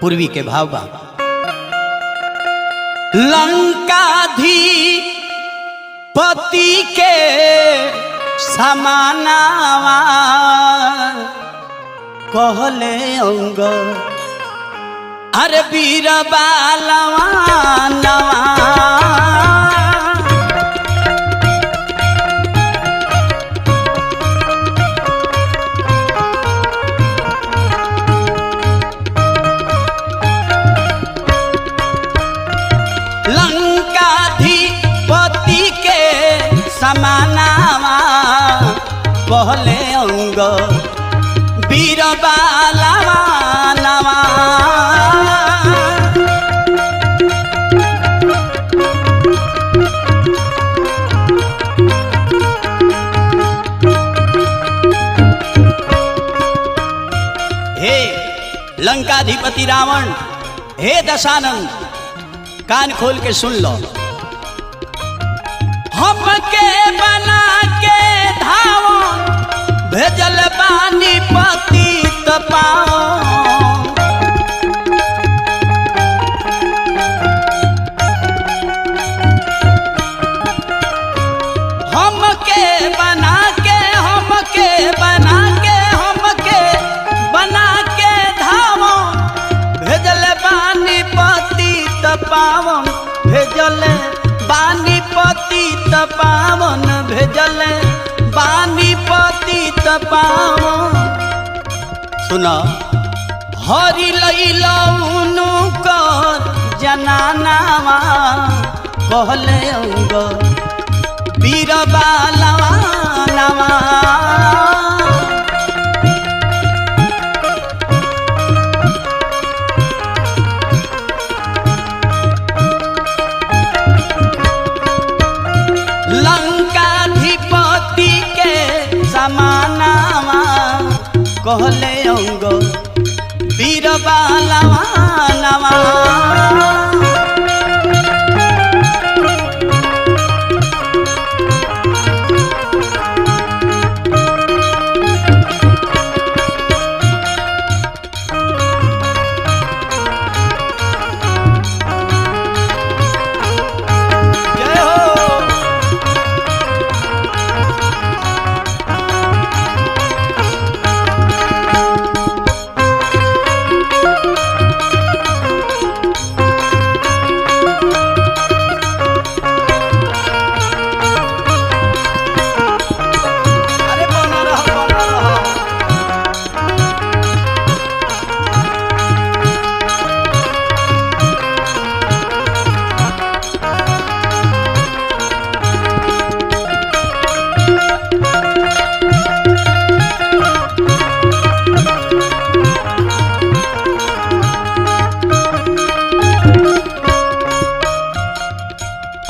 पूर्वी के भाव बा। लंकाधिपति के समानावा कहले अंग अरे वीर बालवा नवा। लंकाधिपति के समानावा कहले अंग वीर बालवा नवा। हे लंकाधिपति रावण, हे दशानंद, कान खोल के सुन लो। हमके बना के धावो भेजल बानी पतित पाओ। हमके बना के धावो भेजल बानी पतित पावन। भेजल बानी पतित पावन, भेजल बानी पतित पावन। सुनो हरि लैलौनु कर जनानावा कहले अंग वीर बालवा नवा। लंकाधिपति के समानावा कहले अंग वीर बालवा नवा।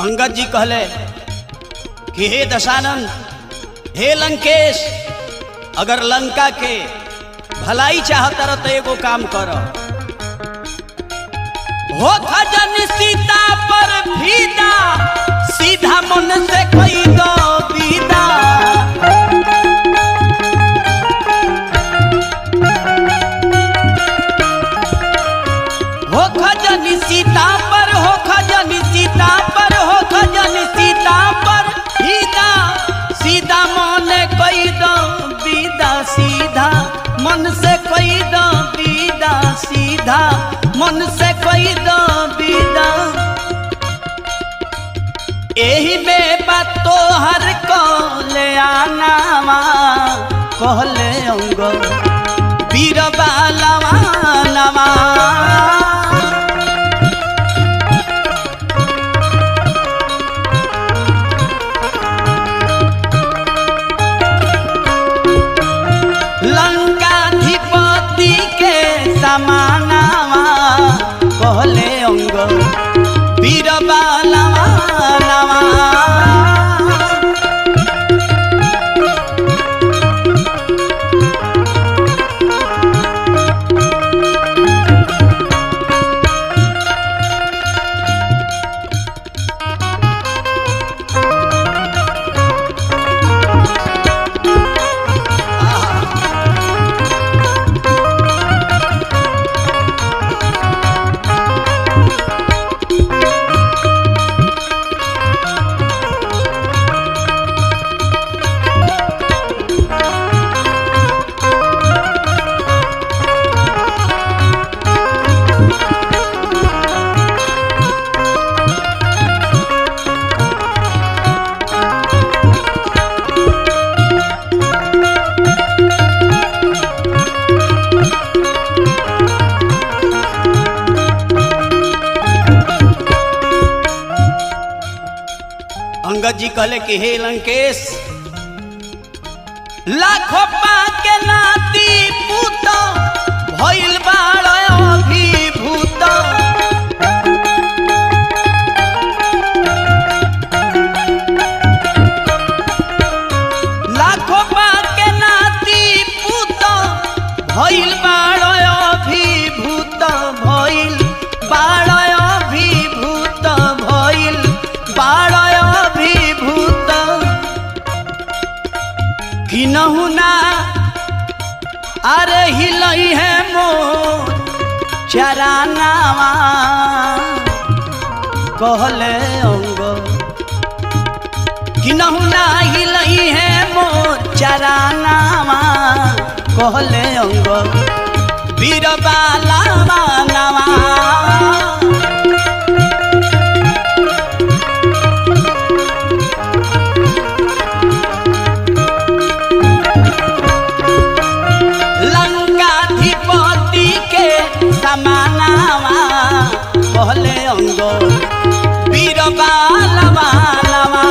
अंगद जी कहले कि हे दशानंद, हे लंकेश, अगर लंका के भलाई चाहता रह तो एगो काम कर। हो खजन सीता पर फीदा, सीधा मन से कही दो विदा। हो खजन सीता पर, हो खजन सीता पर, हो खजन सीता पर फीदा, सीधा मन कही दो विदा। सीधा मन से कही दो विदा, सीधा मन से कही दो विदा। एही में बात तो हर कहले आनावा कहले अंग वीर बालवा नवा। लंकाधिपति के समानावा कहले अंग वीर बालवा नवा। जी कहले कि हे लंकेश लाखों पाके नाती पूत भइल बाड़ अभिभूत लाखों पाके नाती पूत भइल बाड़ अभिभूत भइल बाड़ अभिभूत भइल बाड़ अभिभूत किनहु ना अरे हिलई है मोर चरानावा कहले अंग किनहु ना हिलई है मोर चरानावा कहले अंग बीरबाला मानवा लंकाधिपति के समानावा कहले अंग बीरबाला मानवा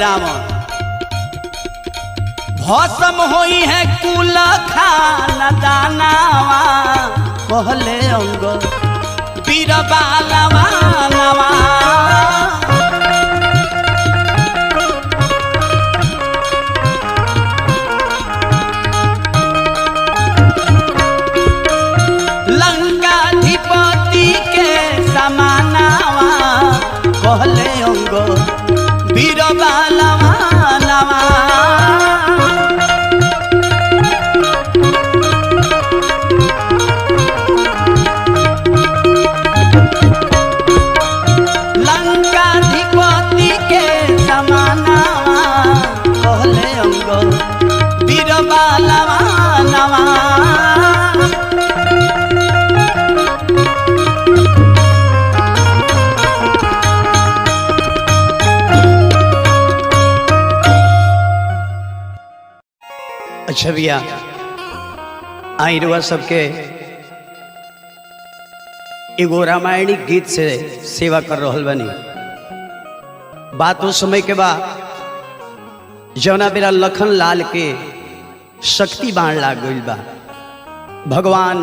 रावण भस्म होई है कुल खाना दानावा कहले अंग बीरबाला मानवा लंकाधिपति के समानावा कहले अंग बीरबाला मानवा लंकाधिपति के समानावा कहले अंग बीरबाला मानवा अच्छा भैया आई रुआ सबके एगो रामायणी गीत से सेवा कर रहल बनी। बात उस समय के बाद जौना बेरा लखन लाल के शक्ति बाण लाग गइल बा। भगवान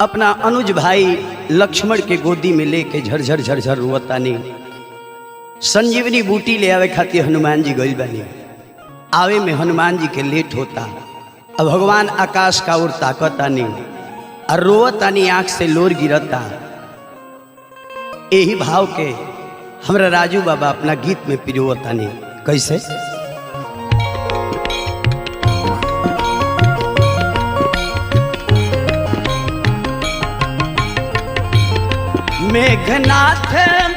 अपना अनुज भाई लक्ष्मण के गोदी में लेके झरझर झरझर रोतानी। संजीवनी बूटी ले आवे खातिर हनुमान जी गइल बानी। आवे में हनुमान जी के लेट होता। अब भगवान आकाश का ओर ताकतानी और रोतानी, आंख से लोर गिरता। यही भाव के हमरा राजू बाबा अपना गीत में पिरोतानी। कैसे? मेघनाथ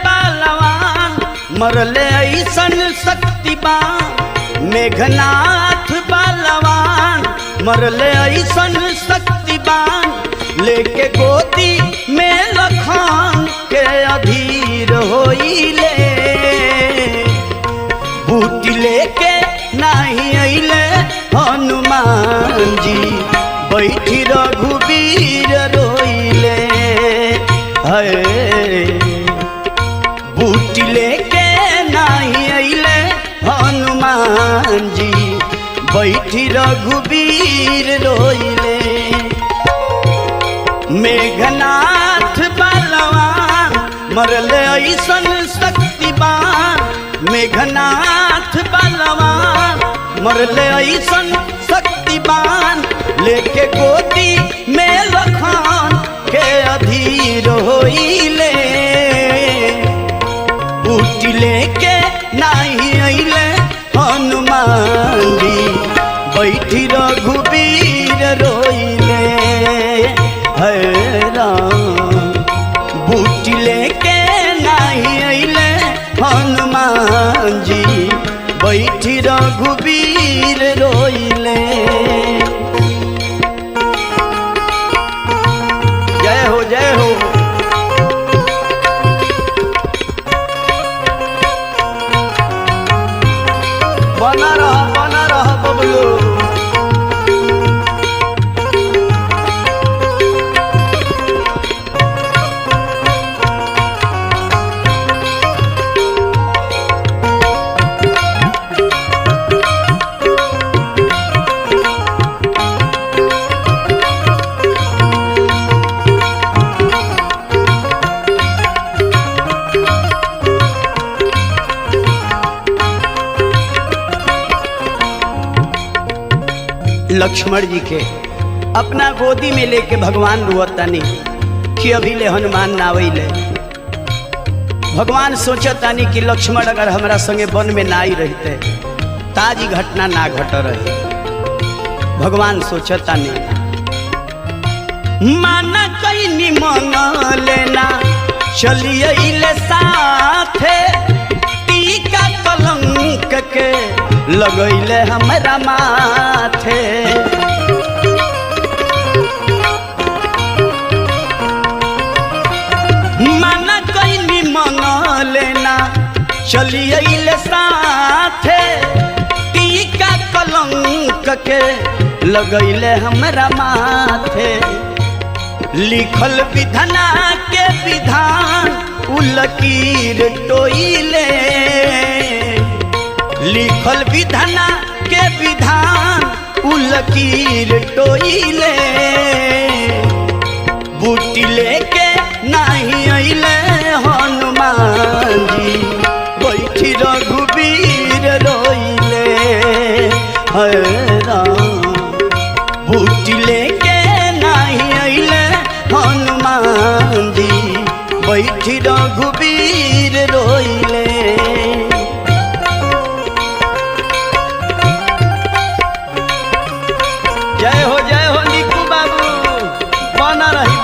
बलवान मरले ऐसन शक्तिवान, मेघनाथ बलवान मरले ऐसन शक्तिवान, लेके गोदी में लखन के अधीर होइले बूटी लेके नहीं अइले हनुमान जी बैठी रघुबीर रोइले है बूटी लेके नहीं अइले हनुमान जी बैठी रघुबीर रोइले मेघनाथ बलवान मरले ऐसन शक्तिवान मेघनाथ बलवान मरले ऐसन शक्तिवान लेके गोदी में लखन के अधीर होइले बूटी लेके नहीं अइले हनुमान जी बैठी रघुबीर रोइले है राम बूटी लेके नहीं अइले हनुमान जी बैठी रघुबीर रोइले जय हो जय हो बना रहा बबलू लक्ष्मण जी के अपना गोदी में लेके भगवान रुअतानी कि अभी ले हनुमान ना आइले भगवान सोचतानी कि लक्ष्मण अगर हमारा संगे वन में ना आई रहते ताजी घटना ना घट रही भगवान सोचतानी माना कहीं मन लेना चलिए साथे टीका कलंक के लगैले हमरा माथे माना कहीं मन लेना चलिए साथे टीका कलंक के लगैले हमरा माथे लिखल विधना के विधान उलकीर टोइले लिखल विधना के विधान उलकीर टोइले बूटी लेके नहीं अइले हनुमान जी बैठी रघुबीर रोइले है राम बूटी लेके नहीं अइले हनुमान जी बैठी रघुबीर रोइले जय हो निकू बाबू बना रही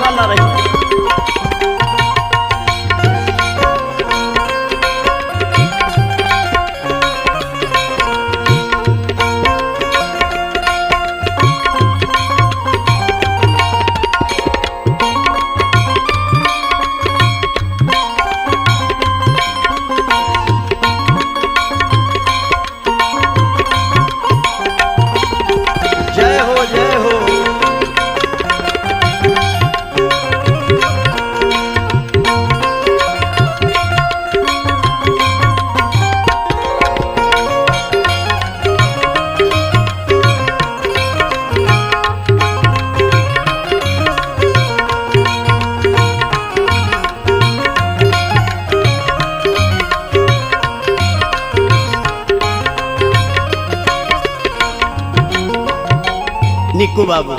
निकू बाबू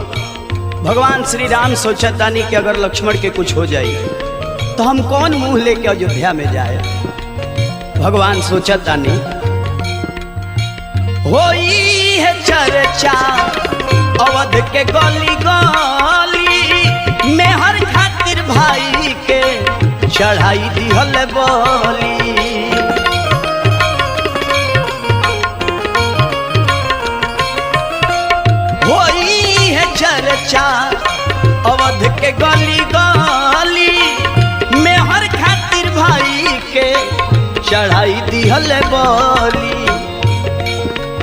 भगवान श्री राम सोचतानी कि अगर लक्ष्मण के कुछ हो जाए तो हम कौन मुंह लेके अयोध्या में जाए भगवान सोचतानी होई है चर्चा अवध के गली गली में हर खातिर भाई के चढ़ाई दिहल बोली होई है चर्चा अवध के गली गली में हर खातिर भाई के चढ़ाई दिहल बली।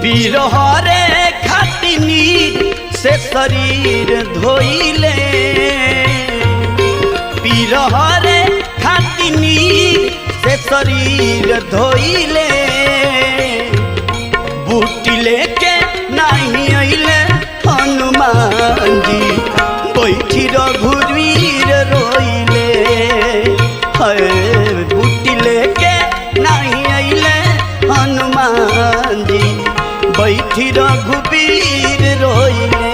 पीर हरे खातिनी से शरीर धोइले, पीर हरे खातिनी से शरीर धोइले। बूटी लेके नहीं अइले हनुमान जी, बैठी रघुवीर रोइले। बूटी लेके नहीं अइले हनुमान जी, बैठी रघुवीर रोइले।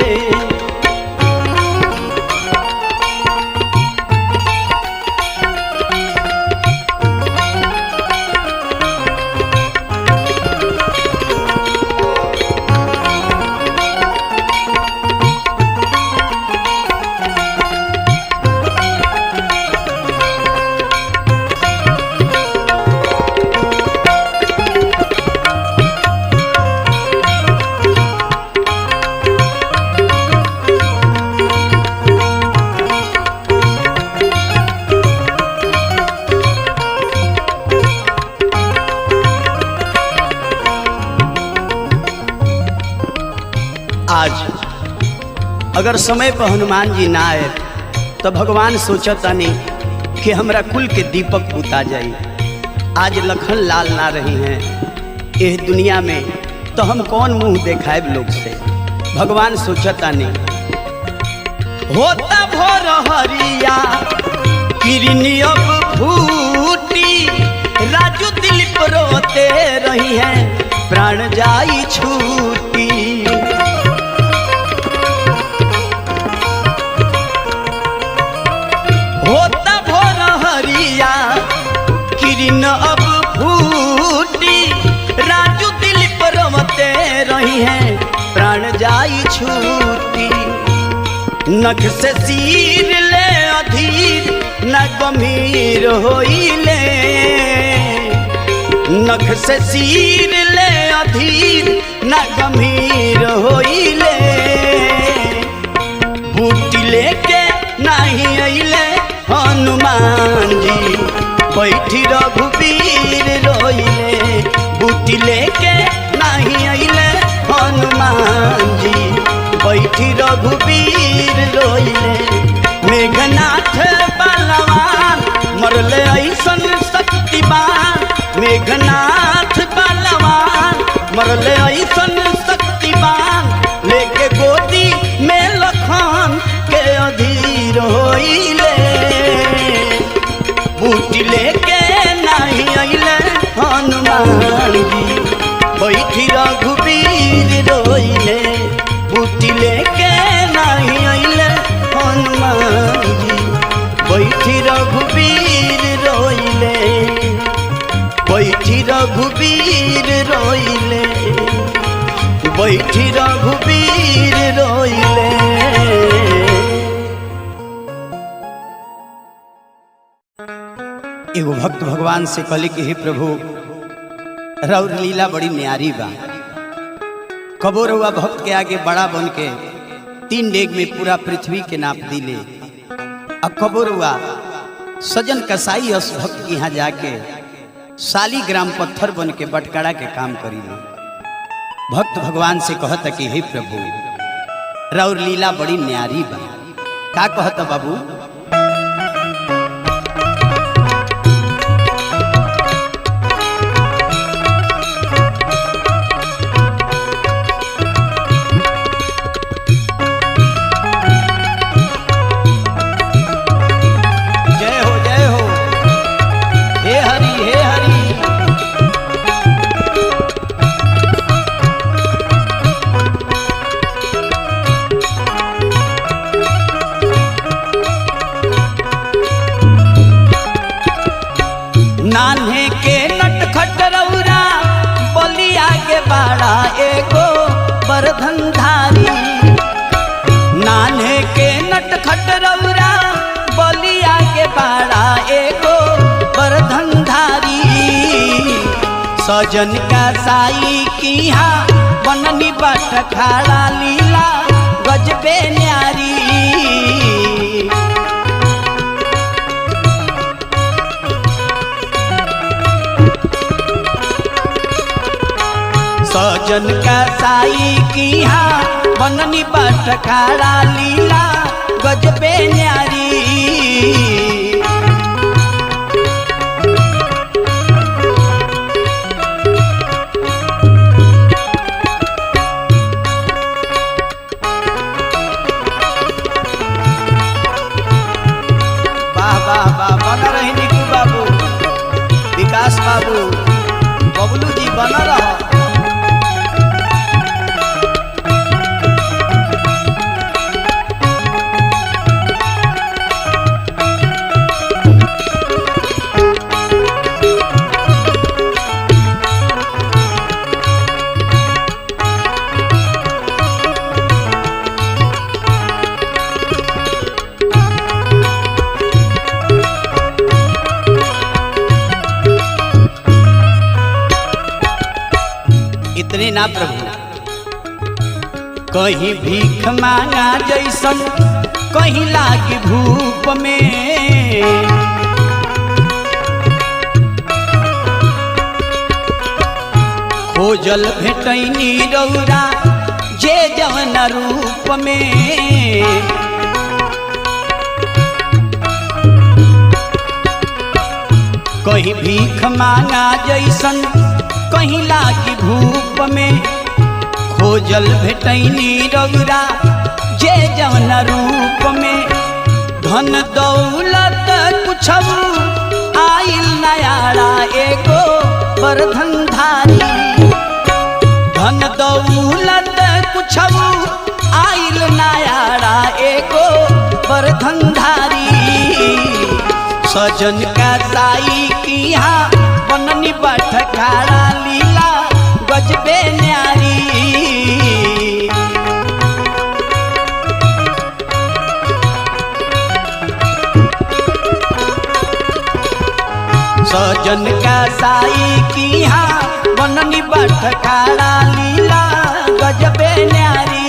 आज अगर समय पर हनुमान जी ना आए तो भगवान सोचतानी कि हमरा कुल के दीपक बुता जाई। आज लखन लाल ना रही हैं इस दुनिया में तो हम कौन मुंह देखाएब लोग से। भगवान सोचतानी होता भोर हरिया किरनी अब फूटी, राजू दिलीप रोते रही हैं प्राण जाई छूटी। होता भोर हरिया किरण अब फूटी, राजू दिलीप रोते रही हैं प्राण जाई छूटी। नख से सिर ले अधीर न गंभीर होइले, नख से सिर ले अधीर न गंभीर होइले। बूटी लेके नहीं अइले हनुमान जी, बैठी रघुवीर रोइले। बूटी लेके नहीं अइले हनुमान जी, बैठी रघुवीर रोइले। मेघनाथ बलवान मरले ऐसन शक्तिवान, मेघनाथ बलवान मरले ऐसन शक्तिवान। लेके गोदी में लखन के अधीर होइले। बूटी लेके नहीं अइले हनुमान जी, बैठी रघुवीर रोइले। बूटी लेके नहीं अइले हनुमान जी, बैठी रघुवीर रोइले। बैठी रघुवीर रोइले, बैठी रघुवीर रोइले। एगो भक्त भगवान से कहले कि हे प्रभु रौर लीला बड़ी न्यारी बा। कबो रउआ भक्त के आगे बड़ा बन के 3 डेग में पूरा पृथ्वी के नाप दिले। अब कबो रउआ सजन कसाई अस भक्त के यहाँ जाके शालीग्राम पत्थर बन के बटकारा के काम करीले। भक्त भगवान से कहता कि हे प्रभु रौर लीला बड़ी न्यारी बा। का कहता बाबू? नान्हे के नटखट रौरा बलिया के बाड़ा एगो बरधनधारी। नान्हे के नटखट रौरा बलिया के बाड़ा एगो बरधनधारी। सजन का साई किहा बननी बाट खाड़ा लीला गजबे न्यारी। सजन का साई की हाँ बननी बटखारा लीला गजबे न्यारी। वाह वाह वाह, बना रही निकू बाबू, विकास बाबू, बबलू जी बना रहा। इतने ना प्रभु, कहीं भीख मांगा जैसन कहीं लागी भूप में, खोजल भेटैनी रौरा जे जवन रूप में। कहीं भीख मांगा जैसन कहीं लागी भूप में, खोजल भेटैनी रौरा जे जवन रूप में। धन दौलत कुछ आइल नयारा एगो बरधनधारी, धन दौलत कुछ आइल नयारा एगो बरधनधारी। सजन का साई की हाँ बननी बटखारा लीला गजबे न्यारी। सजन का साई की हाँ बननी बटखारा लीला गजबे न्यारी।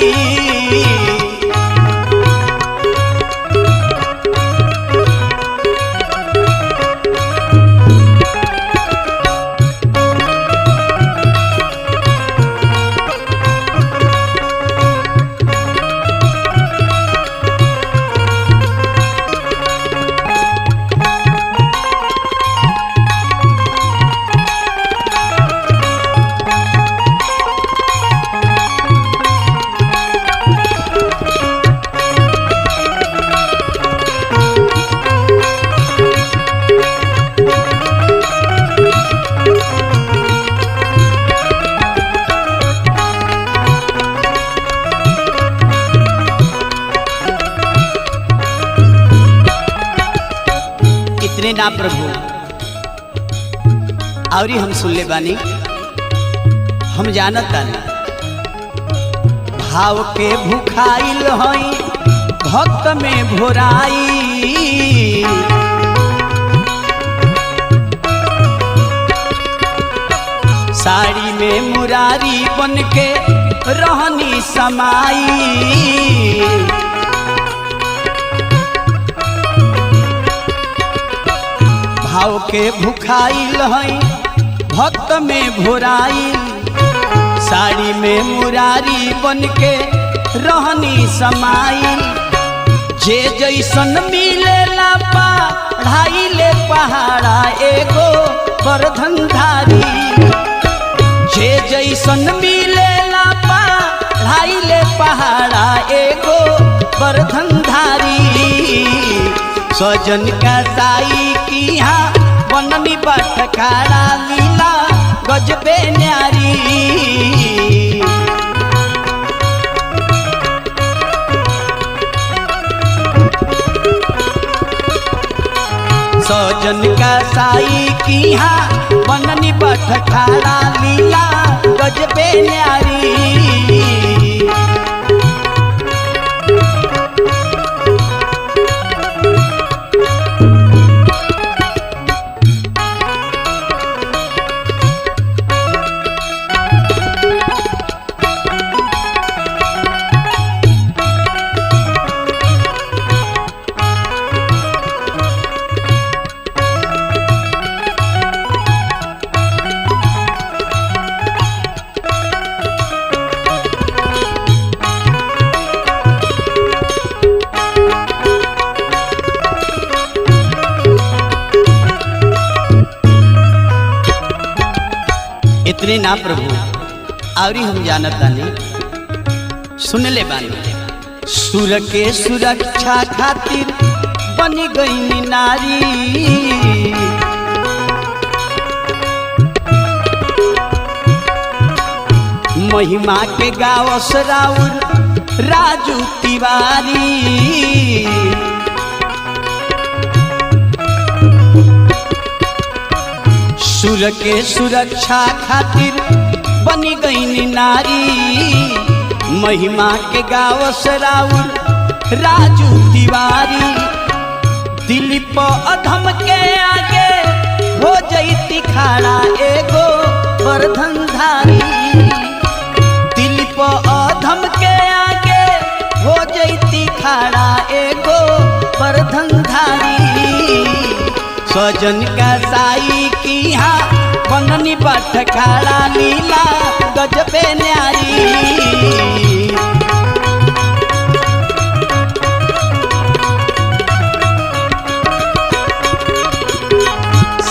ना प्रभु, आवरी हम सुन ले बानी, हम जानत तानी भाव के भूखाइल हई भक्त में भोराई। साड़ी में मुरारी बन के रहनी समाई। भाव के भूखाइल हई भक्त में भोराई। साड़ी में मुरारी बन के रहनी समाई। जे जैसन मिलेला पढ़ाई ले पहाड़ा एगो बरधनधारी। जे जैसन मिलेला पढ़ाई ले पहाड़ा एगो बरधनधारी। सजन का साई की हाँ बननी बटखारा लीला गजबे न्यारी। सजन का साई की हाँ बननी बटखारा लीला गजबे न्यारी। इतने ना प्रभु आवरी हम जानत तानी सुन ले बानी। सुर के सुरक्षा खातिर बनी गई नारी, महिमा के गावस राउर राजू तिवारी। सुर के सुरक्षा खातिर बनी गई नारी, महिमा के गावस राउर राजू तिवारी। दिलीप अधम के आगे हो जैती खाड़ा एगो वर्धनधारी। दिलीप अधम के आगे हो जैती खाड़ा एगो वर्धनधारी। सजन का साई की यहाँ बननी बठ खाड़ा लीला गजबे न्यारी।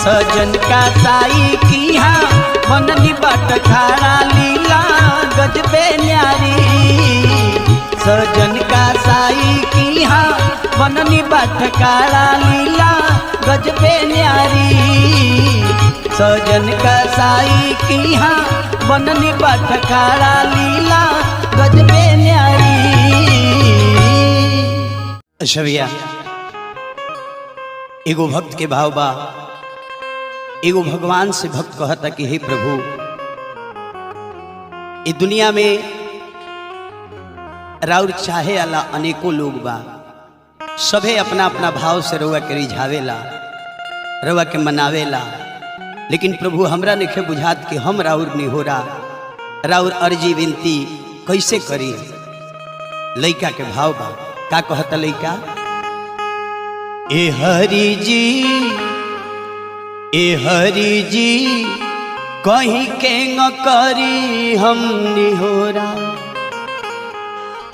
सजन का साई की यहाँ बननी बठ खाड़ा लीला गजबे न्यारी। सजन का साई की यहाँ बननी बठ खाड़ा लीला गजबे न्यारी। सजन का साई की यहाँ बननी बठ खाड़ा लीला गजबे न्यारी। अच्छा भैया एगो भक्त के भाव बा, एगो भगवान से भक्त कहता कि हे प्रभु इस दुनिया में राउर चाहे वाला अनेकों लोग बा, सभे अपना अपना भाव से रउआ के रिझावेला, रउआ के मनावेला। लेकिन प्रभु हमरा नइखे बुझात कि हम राउर निहोरा राउर अर्जी विनती कैसे करी। लइका के भाव बा, का कहता लइका? ए हरि जी कहीं के न करी हम निहोरा,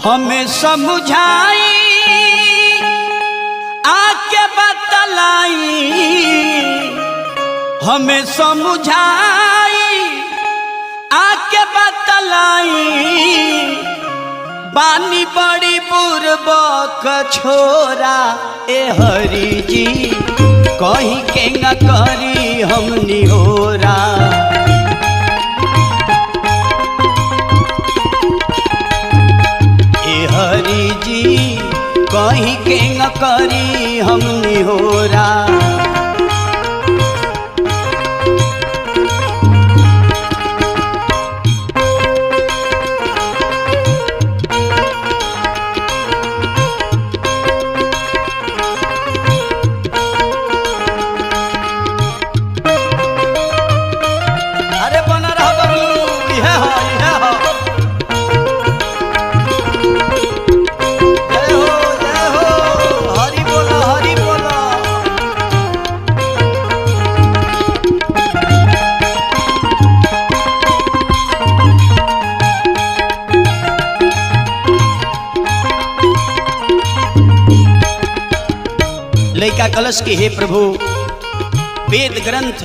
हमें समझाई आके बतलाई। हमें समझाई आके बतलाई, बानी बड़ी बुर्बक छोरा। ए हरि जी कहीं के न करी हम निहोरा, ए हरि जी कहीं के न करी हम निहोरा। लइका कलश के हे प्रभु वेद ग्रंथ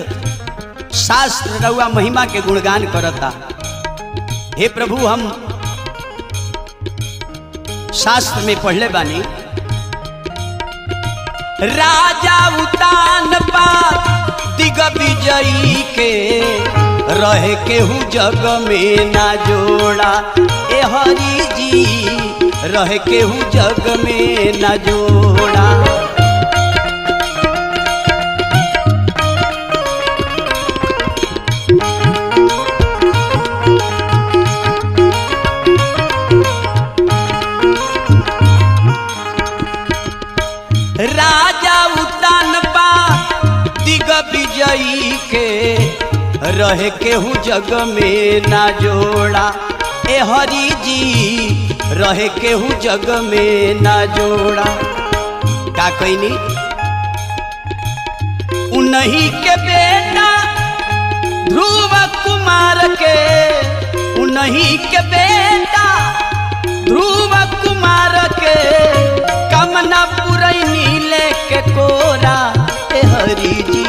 शास्त्र रउआ महिमा के गुणगान करता। हे प्रभु हम शास्त्र में पढ़ले बानी, राजा उतान पात दिग विजयी के रहे केहू जग में ना जोड़ा। ए हरि जी रहे केहू जग में ना जोड़ा। राजा उतान पा दिग विजयी के रहे केहू जग में ना जोड़ा। ए हरि जी रहे केहू जग में ना जोड़ा। का कहनी? उन्हीं के बेटा ध्रुव कुमार के, उन्हीं के बेटा ध्रुव कुमार के कामना पुरैनी लेके कोरा। ए हरि जी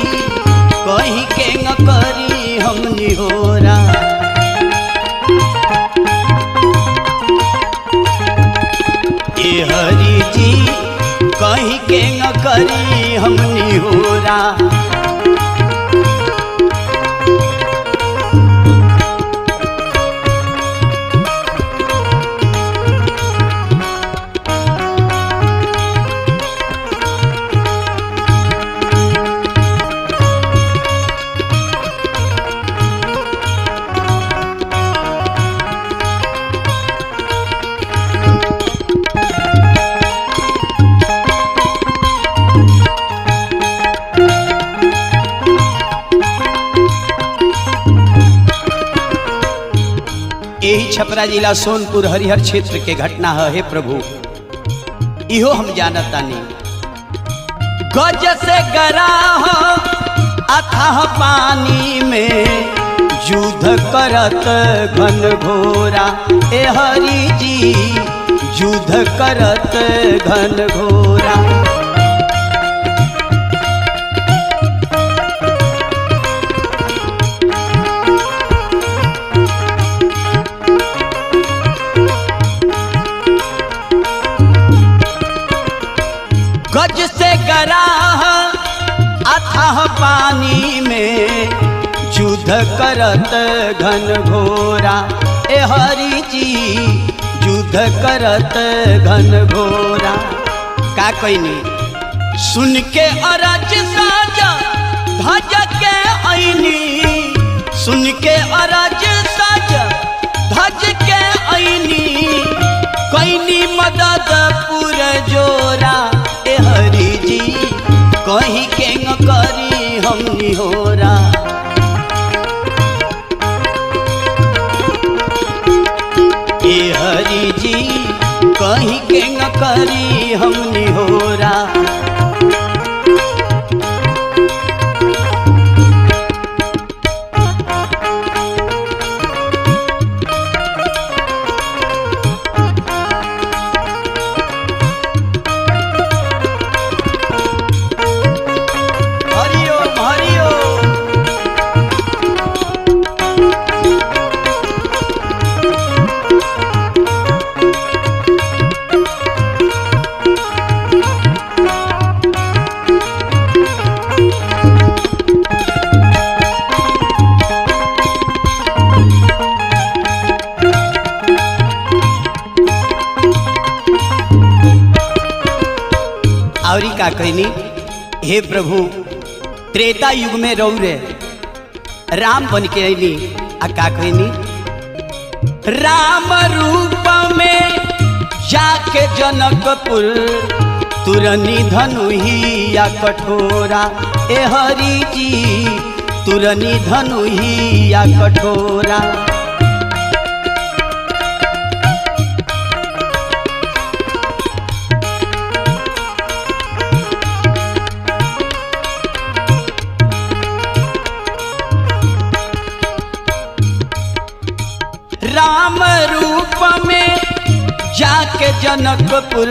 कहीं के न करी हम निहोरा। ए हरि जी कहीं के न करी हमनी होरा। यही छपरा जिला सोनपुर हरिहर क्षेत्र के घटना है प्रभु, इहो हम जानता नहीं। गज से गरा हो अथाह पानी में युद्ध करत घन घोरा। ए हरि जी युद्ध करत घन घोरा। गज से गराह अथाह पानी में युद्ध करत घन घोरा। ए हरि जी युद्ध करत घन घोरा। का कहनी सुन के अरज साज धज के ऐनी, सुन के अरज साज धज के ऐनी, कैनी मदद पुर जोरा। ए हरि जी कहीं के न करी हमनी होरा। ए हरि जी कहीं के न करी हमनी होरा। आवरी का कहनी हे प्रभु त्रेता युग में रौरे राम बन के अली। आ का कहनी राम रूप में जाके जनकपुर तुरनी धनुहिया कठोरा। ए हरि जी तुरनी धनुहिया कठोरा। राम रूप में जाके जनकपुर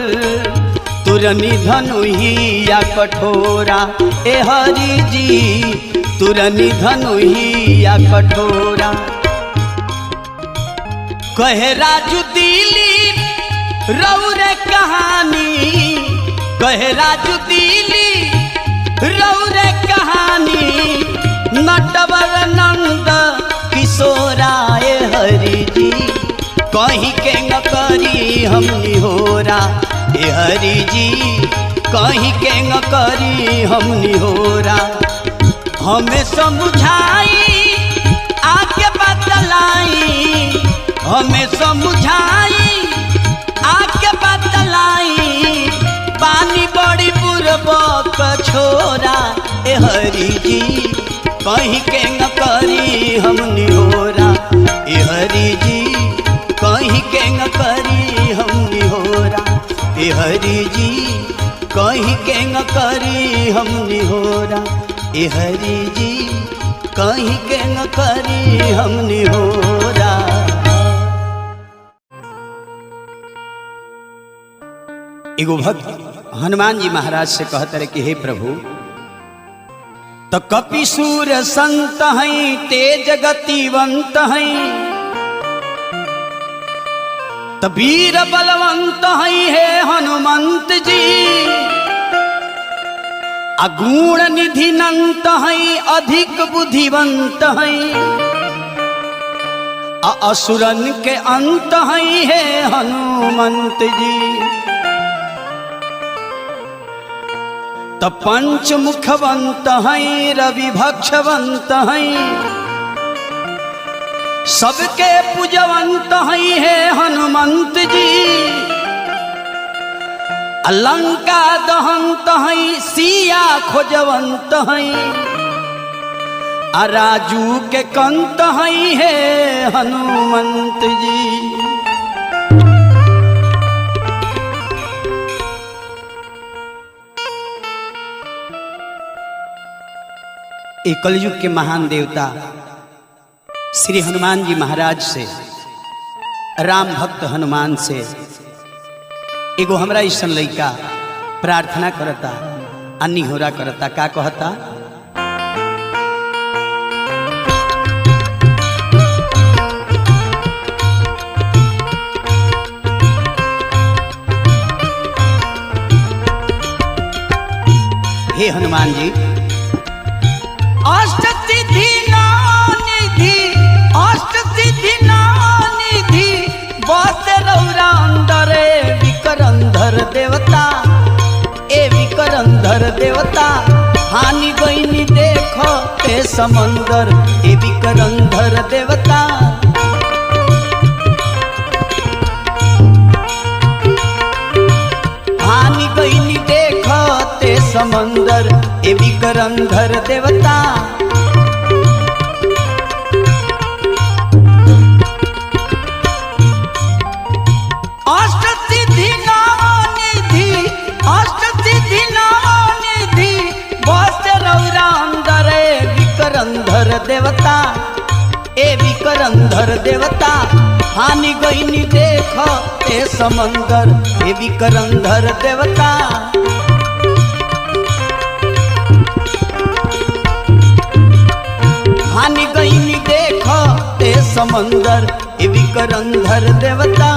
तुरनी धनुहिया कठोरा। ए हरि जी तुरनी धनुहिया कठोरा। कहे राजू दिलीप रौरे कहानी, कहे राजू दिलीप रौरे कहानी, नटवर नंद किशोरा। ए हरि जी कहीं के न करी हमनी होरा। ए हरि जी कहीं के न करी हमनी होरा। हमें समझाई आके बतलाई, हमें समझाई आके बतलाई, पानी बड़ी बुरबक छोरा। ए हरि जी कहीं के न करी हमनी होरा। ए हरि जी कहीं के न करी हमनी होरा। ए हरि जी कहीं के न करी हमनी होरा। ए हरि जी कहीं के न करी हमनी होरा। एगो भक्त हनुमान जी महाराज से कहते रहे कि हे प्रभु तो कपिसूर संत हैं तेज गतिवंत हैं, तो वीर बलवंत हैं हे सुमंत जी अगुण निधि नंत हैं अधिक बुद्धिवंत हैं असुरन के अंत हैं हे हनुमंत जी। तो पंच मुखवंत हैं रवि भक्षवंत हैं सबके पूजवंत हैं हे हनुमंत जी। अलंका दहंत हैं सिया खोजवंत हैं राजू के कंत हैं हे हनुमंत जी। एक कलयुग के महान देवता श्री हनुमान जी महाराज से राम भक्त हनुमान से एगो हमरा ऐसा लड़का प्रार्थना करता अन्नी होरा करता का कहता हे हनुमान जी अष्ट सिद्धि निधि अष्ट सिद्धि निधि बस रौरा अंदरे विकरंधर देवता ए विकरंधर देवता हानि गईनी देखो ते समंदर ए विकरंधर देवता। हानि गईनी देखो ते समंदर ए विकरंधर देवता। अष्ट सिद्धि निधि बस रौरा अंदर विकरंधर देवता ए विकरंधर देवता हानि गईनी देखो ए समंदर ए विकरंधर देवता। हानि गईनी देखो ए समंदर ए विकरंधर देवता।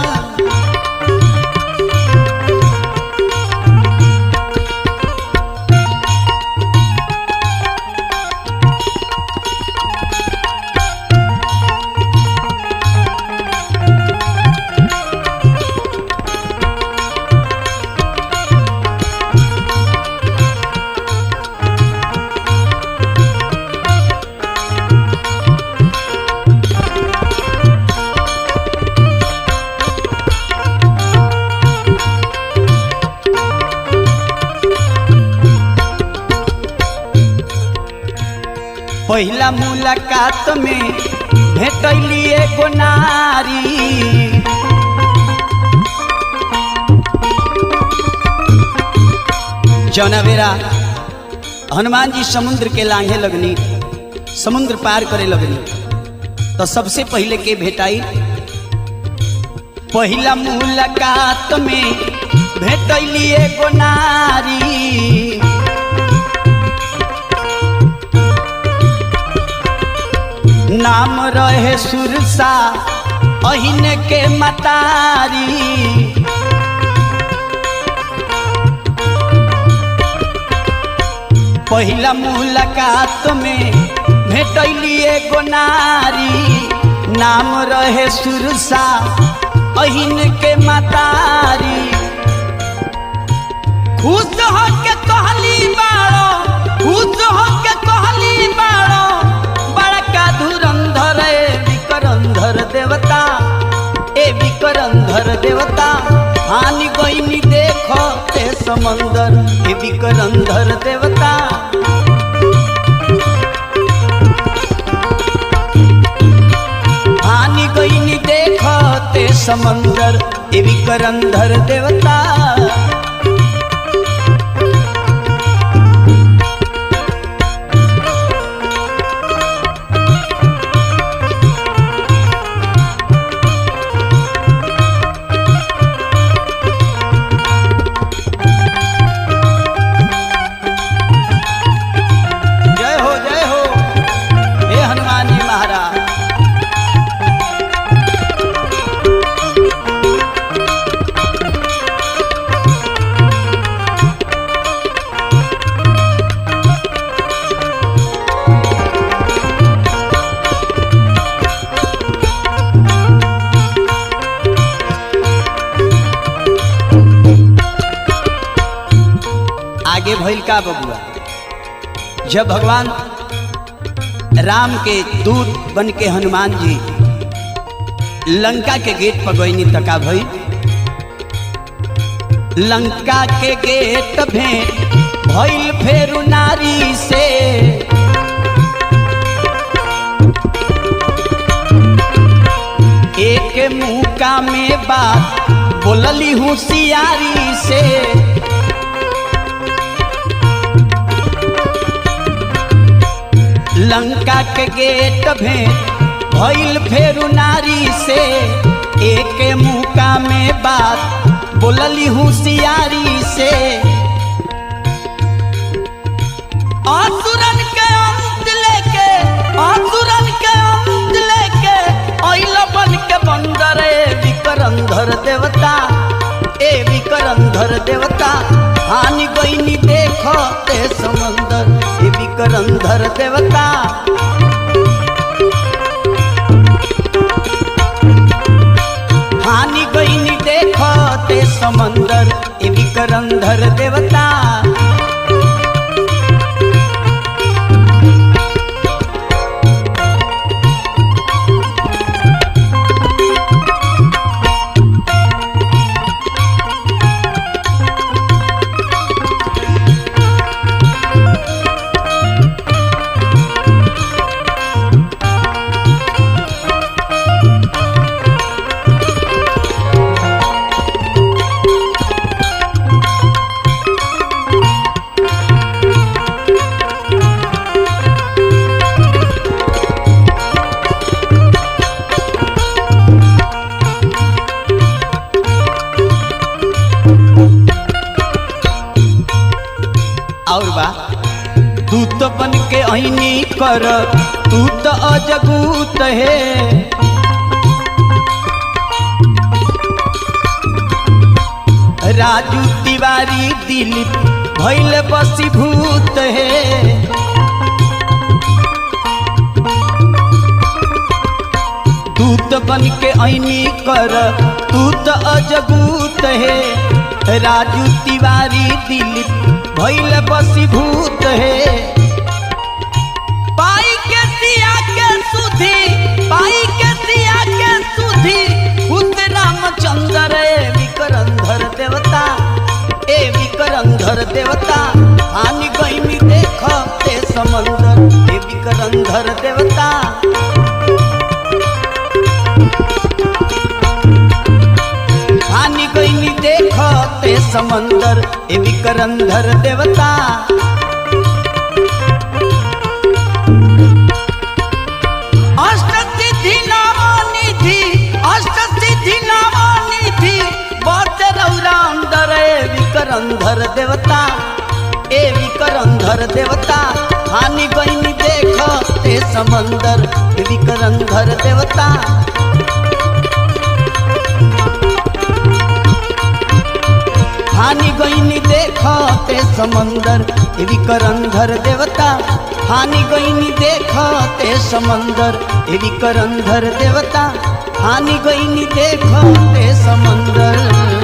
पहला मुलाकात में भेटली एगो नारी जौना बेरा हनुमान जी समुद्र के लांघे लगनी समुद्र पार करे लगनी तो सबसे पहले के भेटाई पहला मुलाकात में भेटली एगो नारी नाम रहे सुरसा अहिन के मतारी। पहला मुलाकात में भेटली एगो नारी नाम रहे सुरसा अहिन के मतारी। खुश हो के कहली बाड़ो खुश हो के कहली बाड़ो धुरंधर विकरंधर देवता ए विकरंधर देवता हानि गईनी देखो ते समंदर ए विकरंधर देवता। हानि गईनी देखो ते समंदर ए विकरंधर देवता। आगे भइल का बबुआ, जब भगवान राम के दूत बन के हनुमान जी लंका के गेट पर गईनी तका भई, लंका के गेट भेंट भइल फेरू नारी से, एक मुका में बात बोलली होशियारी से, लंका के गेट भेंट भइल फेरू नारी से, एक मुका में बात बोलली होशियारी से, असुरन के अंत लेके, असुरन के अंत लेके अइल बन के बंदर विकरंधर देवता, ए विकरंधर देवता, हानि गईनी देखो ते समंदर, ए विकरंधर देवता, हानि गईनी देखो ते समंदर, ए विकरंधर देवता। और बा दूत बन के अहिनी कर, तू तो अजगूत है, राजू तिवारी दिलीप भइल बसीभूत है, दूत बन के अहिनी कर, तू तो अजगूत है, राजू तिवारी दिलीप भइल बसीभूत है, पाई के सिया के सुधी, पाई के सिया के सुधी, खुद रामचंद्र विकरंधर देवता, ए विकरंधर देवता, हानि गईनी देखो ते समंदर, ए विकरंधर देवता, हानि गईनी देखो ते समंदर, ए विकरंधर देवता। अष्टसिद्धि नामानिधि, अष्टसिद्धि नामानिधि, बसे रौरा अंदर, ए विकरंधर देवता, ए विकरंधर देवता, हानि गईनी देखो ते समंदर, ए विकरंधर देवता, हानि गईनी देखो ते समंदर, ए विकरंधर देवता, हानि गईनी देखो ते समंदर, ए विकरंधर देवता, हानि गईनी देखो ते समंदर।